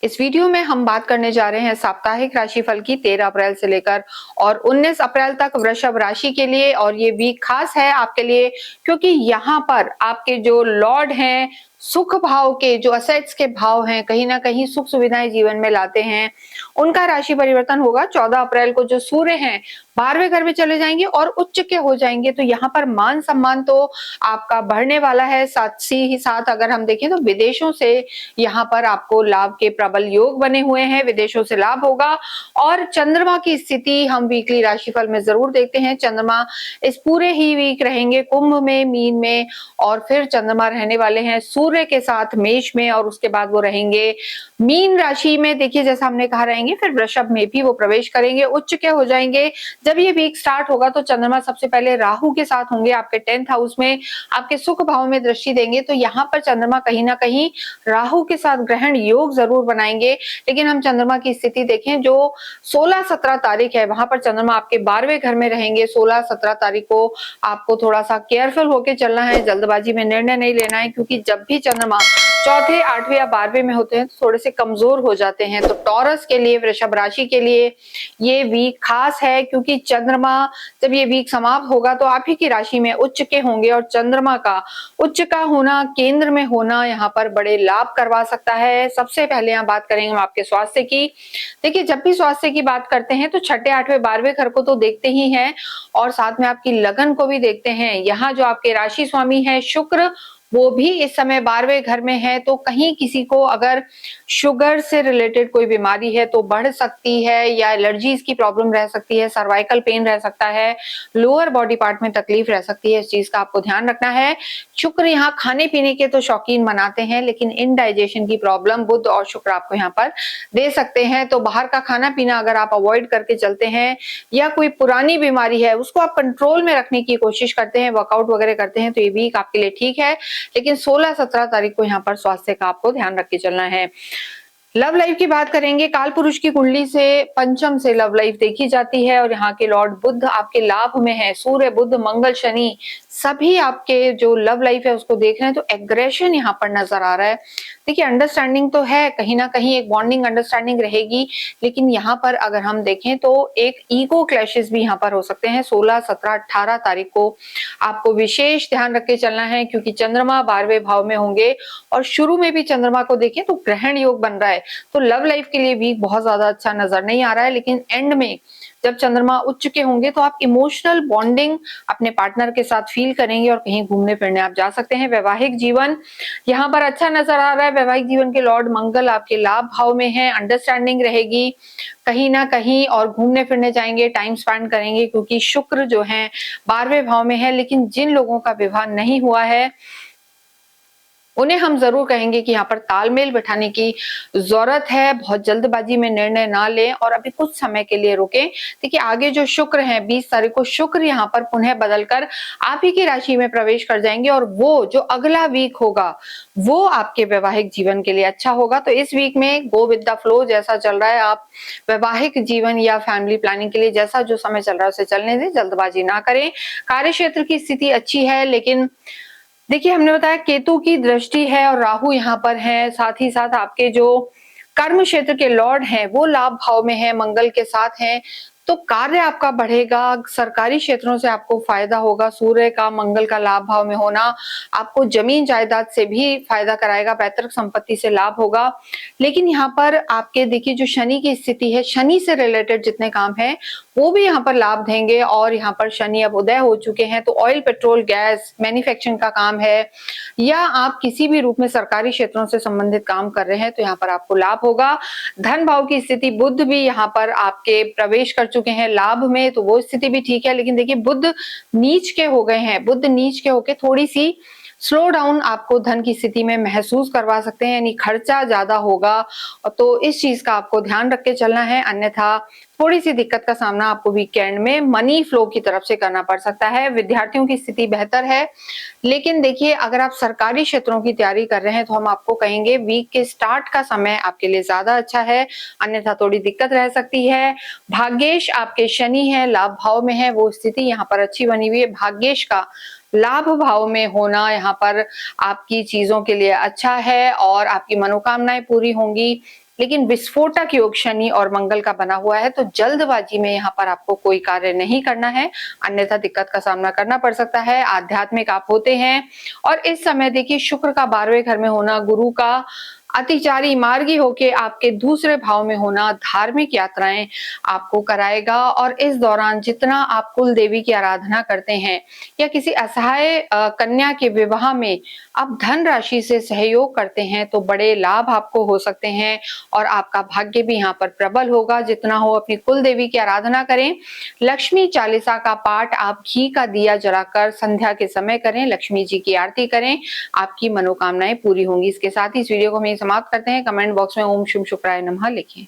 इस वीडियो में हम बात करने जा रहे हैं साप्ताहिक राशिफल की 13 अप्रैल से लेकर और 19 अप्रैल तक वृषभ राशि के लिए। और ये वीक खास है आपके लिए क्योंकि यहाँ पर आपके जो लॉर्ड हैं, सुख भाव के जो असेट्स के भाव हैं, कहीं ना कहीं सुख सुविधाएं जीवन में लाते हैं, उनका राशि परिवर्तन होगा। 14 अप्रैल को जो सूर्य हैं 12वें घर में चले जाएंगे और उच्च के हो जाएंगे, तो यहाँ पर मान सम्मान तो आपका बढ़ने वाला है। साथ ही साथ अगर हम देखें तो विदेशों से यहाँ पर आपको लाभ के प्रबल योग बने हुए हैं, विदेशों से लाभ होगा। और चंद्रमा की स्थिति हम वीकली राशिफल में जरूर देखते हैं। चंद्रमा इस पूरे ही वीक रहेंगे कुंभ में, मीन में, और फिर चंद्रमा रहने वाले हैं सूर्य के साथ मेष में, और उसके बाद वो रहेंगे मीन राशि में। देखिए जैसा हमने कहा रहेंगे, फिर वृषभ में भी वो प्रवेश करेंगे, उच्च के हो जाएंगे। जब ये वीक स्टार्ट होगा तो चंद्रमा सबसे पहले राहु के साथ होंगे आपके 10th हाउस में, आपके सुख भाव में दृष्टि देंगे। तो यहाँ पर चंद्रमा कहीं ना कहीं राहु के साथ ग्रहण योग जरूर बनाएंगे। लेकिन हम चंद्रमा की स्थिति देखें जो 16-17 तारीख है, वहां पर चंद्रमा आपके 12वें घर में रहेंगे। 16-17 तारीख को आपको थोड़ा सा केयरफुल होकर चलना है, जल्दबाजी में निर्णय नहीं लेना है, क्योंकि जब भी चंद्रमा चौथे, 8वें या 12वें में होते हैं तो थोड़े से कमजोर हो जाते हैं। तो टॉरस के लिए, वृषभ राशि के लिए ये वीक खास है, क्योंकि चंद्रमा जब ये वीक समाप्त होगा तो आप ही की राशि में उच्च के होंगे, और चंद्रमा का उच्च का होना, केंद्र में होना यहाँ पर बड़े लाभ करवा सकता है। सबसे पहले यहाँ बात करेंगे हम आपके स्वास्थ्य की। देखिए जब भी स्वास्थ्य की बात करते हैं तो छठे, 8वें, 12वें घर को तो देखते ही हैं, और साथ में आपकी लगन को भी देखते हैं। यहाँ जो आपके राशि स्वामी है शुक्र, वो भी इस समय 12वें घर में है। तो कहीं किसी को अगर शुगर से रिलेटेड कोई बीमारी है तो बढ़ सकती है, या एलर्जीज की प्रॉब्लम रह सकती है, सर्वाइकल पेन रह सकता है, लोअर बॉडी पार्ट में तकलीफ रह सकती है। इस चीज का आपको ध्यान रखना है। शुक्र यहाँ खाने पीने के तो शौकीन बनाते हैं, लेकिन इनडाइजेशन की प्रॉब्लम बुध और शुक्र आपको यहाँ पर दे सकते हैं। तो बाहर का खाना पीना अगर आप अवॉइड करके चलते हैं, या कोई पुरानी बीमारी है उसको आप कंट्रोल में रखने की कोशिश करते हैं, वर्कआउट वगैरह करते हैं, तो ये वीक आपके लिए ठीक है। लेकिन 16-17 तारीख को यहाँ पर स्वास्थ्य का आपको ध्यान रख के चलना है। लव लाइफ की बात करेंगे। काल पुरुष की कुंडली से पंचम से लव लाइफ देखी जाती है, और यहाँ के लॉर्ड बुध आपके लाभ में है। सूर्य, बुध, मंगल, शनि सभी आपके जो लव लाइफ है उसको देख रहे हैं, तो एग्रेशन यहाँ पर नजर आ रहा है। देखिए अंडरस्टैंडिंग तो है, कहीं ना कहीं एक बॉन्डिंग अंडरस्टैंडिंग रहेगी, लेकिन यहाँ पर अगर हम देखें तो एक ईगो क्लैशेस भी यहाँ पर हो सकते हैं। 16, 17, 18 तारीख को आपको विशेष ध्यान रख के चलना है, क्योंकि चंद्रमा 12वें भाव में होंगे, और शुरू में भी चंद्रमा को देखें तो ग्रहण योग बन रहा है। तो लव लाइफ के लिए वीक बहुत ज्यादा अच्छा नजर नहीं आ रहा है, लेकिन एंड में जब चंद्रमा उच्च के होंगे तो आप इमोशनल बॉन्डिंग अपने पार्टनर के साथ फील करेंगे, और कहीं घूमने फिरने आप जा सकते हैं। वैवाहिक जीवन यहाँ पर अच्छा नजर आ रहा है। वैवाहिक जीवन के लॉर्ड मंगल आपके लाभ भाव में है, अंडरस्टैंडिंग रहेगी कहीं ना कहीं, और घूमने फिरने जाएंगे, टाइम स्पेंड करेंगे, क्योंकि शुक्र जो है 12वें भाव में है। लेकिन जिन लोगों का विवाह नहीं हुआ है उन्हें हम जरूर कहेंगे कि यहाँ पर तालमेल बैठाने की जरूरत है। बहुत जल्दबाजी में निर्णय ना लें, और अभी कुछ समय के लिए रुकें। देखिए आगे जो शुक्र है 20 तारीख को शुक्र यहाँ पर पुनः बदलकर आप ही की राशि में प्रवेश कर जाएंगे, और वो जो अगला वीक होगा वो आपके वैवाहिक जीवन के लिए अच्छा होगा। तो इस वीक में गो विद द फ्लो, जैसा चल रहा है आप वैवाहिक जीवन या फैमिली प्लानिंग के लिए जैसा जो समय चल रहा है उसे चलने दें, जल्दबाजी ना करें। कार्य क्षेत्र की स्थिति अच्छी है, लेकिन देखिए हमने बताया केतु की दृष्टि है और राहु यहाँ पर है। साथ ही साथ आपके जो कर्म क्षेत्र के लॉर्ड हैं वो लाभ भाव में है, मंगल के साथ हैं, तो कार्य आपका बढ़ेगा। सरकारी क्षेत्रों से आपको फायदा होगा। सूर्य का, मंगल का लाभ भाव में होना आपको जमीन जायदाद से भी फायदा कराएगा, पैतृक संपत्ति से लाभ होगा। लेकिन यहाँ पर आपके देखिए जो शनि की स्थिति है, शनि से रिलेटेड जितने काम है वो भी यहाँ पर लाभ देंगे। और यहाँ पर शनि अब उदय हो चुके हैं, तो ऑयल, पेट्रोल, गैस, मैन्युफैक्चरिंग का काम है, या आप किसी भी रूप में सरकारी क्षेत्रों से संबंधित काम कर रहे हैं, तो यहाँ पर आपको लाभ होगा। धन भाव की स्थिति, बुध भी यहाँ पर आपके प्रवेश कर चुके हैं लाभ में, तो वो स्थिति भी ठीक है। लेकिन देखिए बुध नीच के हो गए हैं, बुध नीच के होके थोड़ी सी स्लो डाउन आपको धन की स्थिति में महसूस करवा सकते हैं, यानी खर्चा ज्यादा होगा। तो इस चीज का आपको ध्यान रख के चलना है, अन्यथा थोड़ी सी दिक्कत का सामना आपको वीकेंड में मनी फ्लो की तरफ से करना पड़ सकता है। विद्यार्थियों की स्थिति बेहतर है, लेकिन देखिए अगर आप सरकारी क्षेत्रों की तैयारी कर रहे हैं तो हम आपको कहेंगे वीक के स्टार्ट का समय आपके लिए ज्यादा अच्छा है, अन्यथा थोड़ी दिक्कत रह सकती है। भाग्येश आपके शनि है, लाभ भाव में है, वो स्थिति यहाँ पर अच्छी बनी हुई है। भाग्येश का लाभ भाव में होना यहाँ पर आपकी चीजों के लिए अच्छा है, और आपकी मनोकामनाएं पूरी होंगी। लेकिन विस्फोटक योग शनि और मंगल का बना हुआ है, तो जल्दबाजी में यहाँ पर आपको कोई कार्य नहीं करना है, अन्यथा दिक्कत का सामना करना पड़ सकता है। आध्यात्मिक आप होते हैं और इस समय देखिए शुक्र का 12वें घर में होना, गुरु का अतिचारी मार्गी होके आपके दूसरे भाव में होना धार्मिक यात्राएं आपको कराएगा। और इस दौरान जितना आप कुल देवी की आराधना करते हैं या किसी असहाय कन्या के विवाह में आप धन राशि से सहयोग करते हैं तो बड़े लाभ आपको हो सकते हैं और आपका भाग्य भी यहाँ पर प्रबल होगा। जितना हो अपनी कुल देवी की आराधना करें। लक्ष्मी चालीसा का पाठ आप घी का दिया जलाकर संध्या के समय करें, लक्ष्मी जी की आरती करें, आपकी मनोकामनाएं पूरी होंगी। इसके साथ ही इस वीडियो को हम समाप्त करते हैं। कमेंट बॉक्स में ओम शुभ शुक्राय नमः लिखें।